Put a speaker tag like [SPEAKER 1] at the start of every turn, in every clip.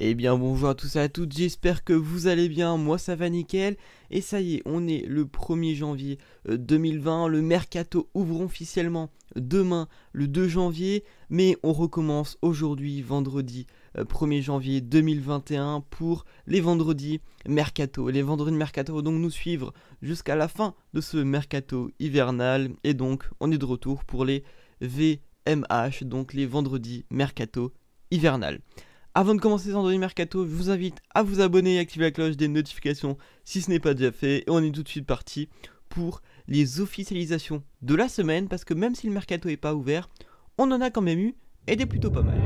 [SPEAKER 1] Eh bien bonjour à tous et à toutes, j'espère que vous allez bien, moi ça va nickel. Et ça y est, on est le 1er janvier 2020, le mercato ouvre officiellement demain le 2 janvier. Mais on recommence aujourd'hui, vendredi 1er janvier 2021 pour les vendredis mercato. Les vendredis mercato vont donc nous suivre jusqu'à la fin de ce mercato hivernal. Et donc on est de retour pour les VMH, donc les vendredis mercato hivernal. Avant de commencer ce vendredi mercato, je vous invite à vous abonner et activer la cloche des notifications si ce n'est pas déjà fait. Et on est tout de suite parti pour les officialisations de la semaine, parce que même si le mercato n'est pas ouvert, on en a quand même eu et des plutôt pas mal.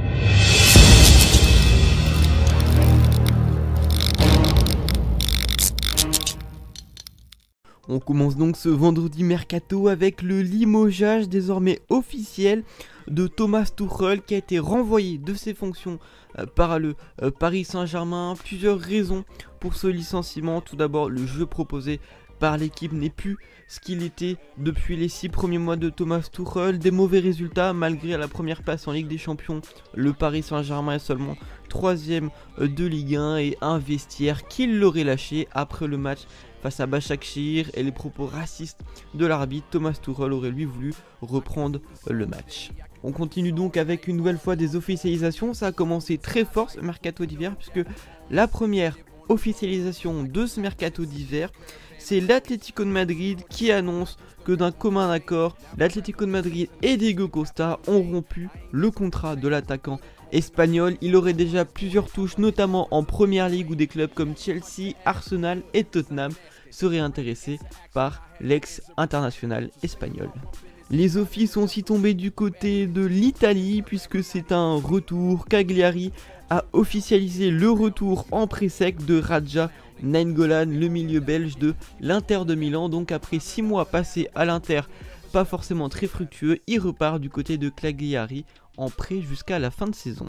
[SPEAKER 1] On commence donc ce vendredi mercato avec le limogeage désormais officiel de Thomas Tuchel, qui a été renvoyé de ses fonctions par le Paris Saint-Germain. Plusieurs raisons pour ce licenciement. Tout d'abord, le jeu proposé par l'équipe n'est plus ce qu'il était depuis les 6 premiers mois de Thomas Tuchel. Des mauvais résultats malgré la première place en Ligue des Champions. Le Paris Saint-Germain est seulement 3ème de Ligue 1 et un vestiaire qui l'aurait lâché après le match face à Başakşehir et les propos racistes de l'arbitre. Thomas Tuchel aurait lui voulu reprendre le match. On continue donc avec une nouvelle fois des officialisations. Ça a commencé très fort ce mercato d'hiver, puisque la première officialisation de ce mercato d'hiver, c'est l'Atlético de Madrid qui annonce que d'un commun accord, l'Atlético de Madrid et Diego Costa ont rompu le contrat de l'attaquant espagnol. Il aurait déjà plusieurs touches, notamment en Première Ligue, où des clubs comme Chelsea, Arsenal et Tottenham seraient intéressés par l'ex-international espagnol. Les offices sont aussi tombés du côté de l'Italie, puisque c'est un retour. Cagliari a officialisé le retour en pré-sec de Radja Nainggolan, le milieu belge de l'Inter de Milan. Donc après 6 mois passés à l'Inter, pas forcément très fructueux, il repart du côté de Cagliari en prêt jusqu'à la fin de saison.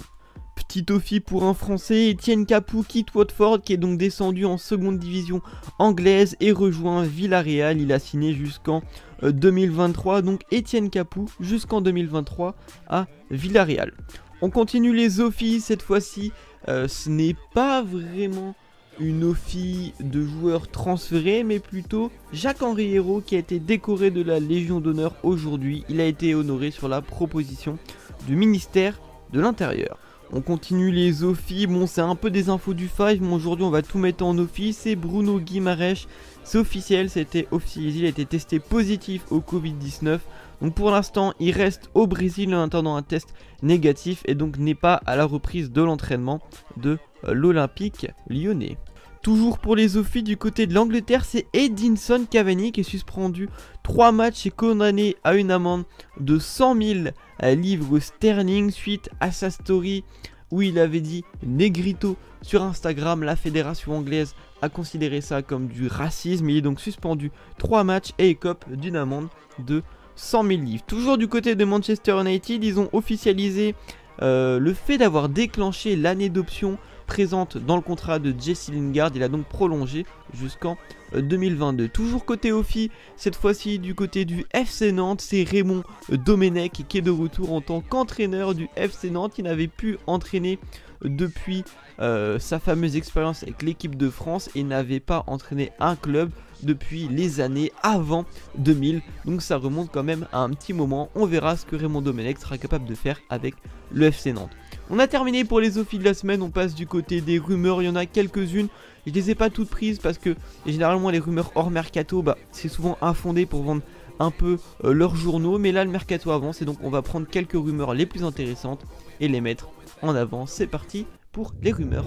[SPEAKER 1] Petit office pour un Français, Etienne Capoue quitte Watford, qui est donc descendu en seconde division anglaise, et rejoint Villarreal. Il a signé jusqu'en 2023, donc Etienne Capoue jusqu'en 2023 à Villarreal. On continue les offices, cette fois-ci ce n'est pas vraiment une office de joueurs transférés, mais plutôt Jacques-Henri Hérault, qui a été décoré de la Légion d'honneur aujourd'hui. Il a été honoré sur la proposition du ministère de l'Intérieur. On continue les offices, bon c'est un peu des infos du 5, mais aujourd'hui on va tout mettre en office. C'est Bruno Guimaraes, c'est officiel, c'était officialisé, il a été testé positif au Covid-19. Donc pour l'instant il reste au Brésil en attendant un test négatif, et donc n'est pas à la reprise de l'entraînement de l'Olympique lyonnais. Toujours pour les offices du côté de l'Angleterre, c'est Edinson Cavani qui est suspendu 3 matchs et condamné à une amende de 100 000 livres sterling suite à sa story où il avait dit Negrito sur Instagram. La fédération anglaise a considéré ça comme du racisme. Il est donc suspendu 3 matchs et écope d'une amende de 100 000 livres. Toujours du côté de Manchester United, ils ont officialisé le fait d'avoir déclenché l'année d'option présente dans le contrat de Jesse Lingard. Il a donc prolongé jusqu'en 2022. Toujours côté OFI, cette fois-ci du côté du FC Nantes, c'est Raymond Domenech qui est de retour en tant qu'entraîneur du FC Nantes. Il n'avait pu entraîner depuis sa fameuse expérience avec l'équipe de France et n'avait pas entraîné un club depuis les années avant 2000, donc ça remonte quand même à un petit moment. On verra ce que Raymond Domenech sera capable de faire avec le FC Nantes. On a terminé pour les offices de la semaine, on passe du côté des rumeurs. Il y en a quelques-unes, je les ai pas toutes prises parce que généralement les rumeurs hors mercato, c'est souvent infondé pour vendre un peu leurs journaux, mais là le mercato avance et donc on va prendre quelques rumeurs les plus intéressantes et les mettre en avant. C'est parti pour les rumeurs.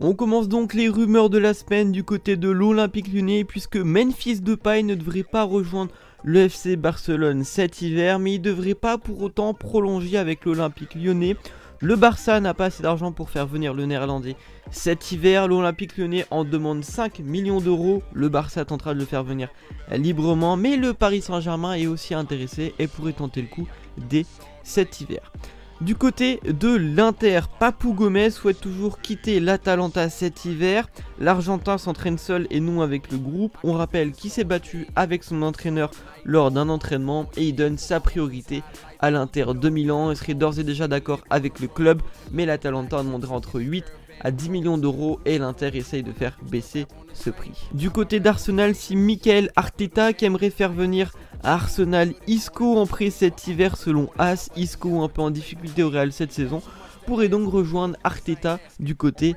[SPEAKER 1] On commence donc les rumeurs de la semaine du côté de l'Olympique Lyonnais, puisque Memphis Depay ne devrait pas rejoindre le FC Barcelone cet hiver, mais il ne devrait pas pour autant prolonger avec l'Olympique Lyonnais. Le Barça n'a pas assez d'argent pour faire venir le Néerlandais cet hiver. L'Olympique Lyonnais en demande 5 millions d'euros. Le Barça tentera de le faire venir librement, mais le Paris Saint-Germain est aussi intéressé et pourrait tenter le coup dès cet hiver. Du côté de l'Inter, Papou Gomez souhaite toujours quitter l'Atalanta cet hiver. L'Argentin s'entraîne seul et non avec le groupe. On rappelle qu'il s'est battu avec son entraîneur lors d'un entraînement et il donne sa priorité à l'Inter de Milan. Il serait d'ores et déjà d'accord avec le club, mais l'Atalanta demandera entre 8 à 10 millions d'euros et l'Inter essaye de faire baisser ce prix. Du côté d'Arsenal, si Mikel Arteta qui aimerait faire venir à Arsenal Isco en prêt cet hiver selon AS, Isco un peu en difficulté au Real cette saison, pourrait donc rejoindre Arteta du côté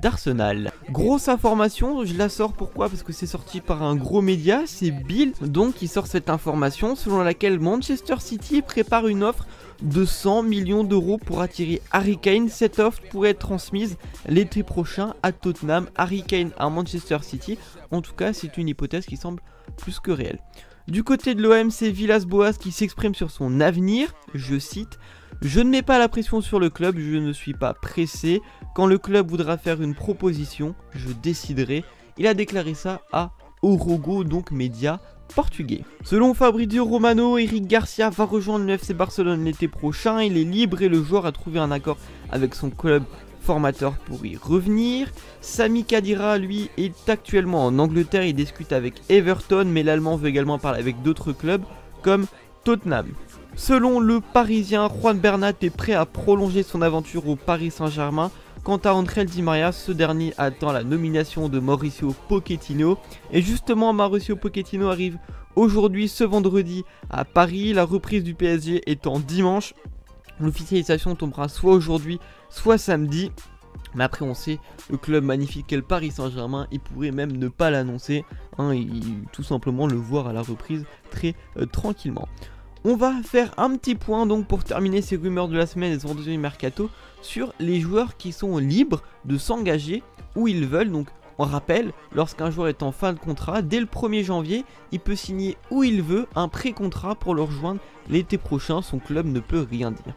[SPEAKER 1] d'Arsenal. Grosse information, je la sors pourquoi? Parce que c'est sorti par un gros média, c'est Bill donc qui sort cette information selon laquelle Manchester City prépare une offre de 100 millions d'euros pour attirer Harry Kane. Cette offre pourrait être transmise l'été prochain à Tottenham. Harry Kane à Manchester City, en tout cas c'est une hypothèse qui semble plus que réelle. Du côté de l'OM, c'est Villas-Boas qui s'exprime sur son avenir, je cite: « Je ne mets pas la pression sur le club, je ne suis pas pressé. Quand le club voudra faire une proposition, je déciderai. » Il a déclaré ça à Orogo, donc média portugais. Selon Fabrizio Romano, Eric Garcia va rejoindre le FC Barcelone l'été prochain. Il est libre et le joueur a trouvé un accord avec son club formateur pour y revenir. Sami Khedira, lui, est actuellement en Angleterre. Il discute avec Everton, mais l'Allemand veut également parler avec d'autres clubs comme Tottenham. Selon le Parisien, Juan Bernat est prêt à prolonger son aventure au Paris Saint-Germain. Quant à André Di Maria, ce dernier attend la nomination de Mauricio Pochettino. Et justement, Mauricio Pochettino arrive aujourd'hui, ce vendredi, à Paris. La reprise du PSG étant dimanche. L'officialisation tombera soit aujourd'hui, soit samedi. Mais après, on sait, le club magnifique qu'est le Paris Saint-Germain, il pourrait même ne pas l'annoncer, et tout simplement le voir à la reprise très tranquillement. On va faire un petit point donc pour terminer ces rumeurs de la semaine et ce vendredi mercato sur les joueurs qui sont libres de s'engager où ils veulent. Donc on rappelle, lorsqu'un joueur est en fin de contrat, dès le 1er janvier, il peut signer où il veut un pré-contrat pour le rejoindre l'été prochain, son club ne peut rien dire.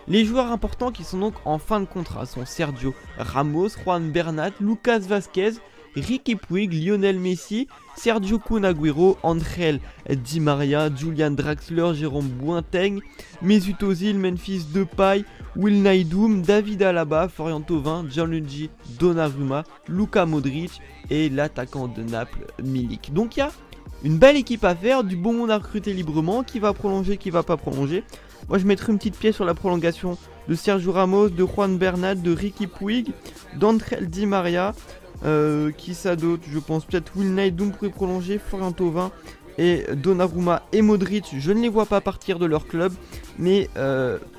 [SPEAKER 1] Les joueurs importants qui sont donc en fin de contrat sont Sergio Ramos, Juan Bernat, Lucas Vázquez, Riqui Puig, Lionel Messi, Sergio Kun Agüero, André Di Maria, Julian Draxler, Jérôme Boateng, Mesut Ozil, Memphis Depay, Wijnaldum, David Alaba, Florian Thauvin, Gianluigi Donnarumma, Luka Modric et l'attaquant de Naples, Milik. Donc il y a une belle équipe à faire, du bon monde à recruter librement, qui va prolonger, qui va pas prolonger. Moi je mettrai une petite pièce sur la prolongation de Sergio Ramos, de Juan Bernat, de Riqui Puig, d'André Di Maria. Qui ça d'autre? Je pense peut-être Wijnaldum pourrait prolonger, Florian Thauvin et Donnarumma et Modric, je ne les vois pas partir de leur club. Mais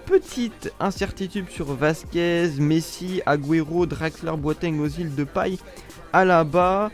[SPEAKER 1] petite incertitude sur Vázquez, Messi, Agüero, Draxler, Boateng, Ozil, Depay, Alaba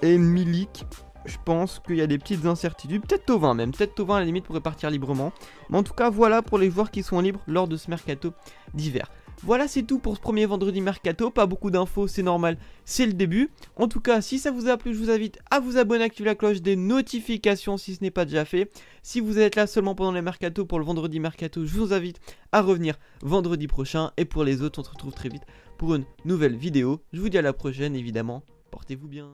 [SPEAKER 1] et Milik. Je pense qu'il y a des petites incertitudes, peut-être Thauvin même, peut-être Thauvin à la limite pourrait partir librement. Mais en tout cas voilà pour les joueurs qui sont libres lors de ce mercato d'hiver. Voilà, c'est tout pour ce premier vendredi mercato, pas beaucoup d'infos, c'est normal, c'est le début. En tout cas, si ça vous a plu, je vous invite à vous abonner, activer la cloche des notifications si ce n'est pas déjà fait. Si vous êtes là seulement pendant les mercato pour le vendredi mercato, je vous invite à revenir vendredi prochain. Et pour les autres, on se retrouve très vite pour une nouvelle vidéo. Je vous dis à la prochaine, évidemment, portez-vous bien.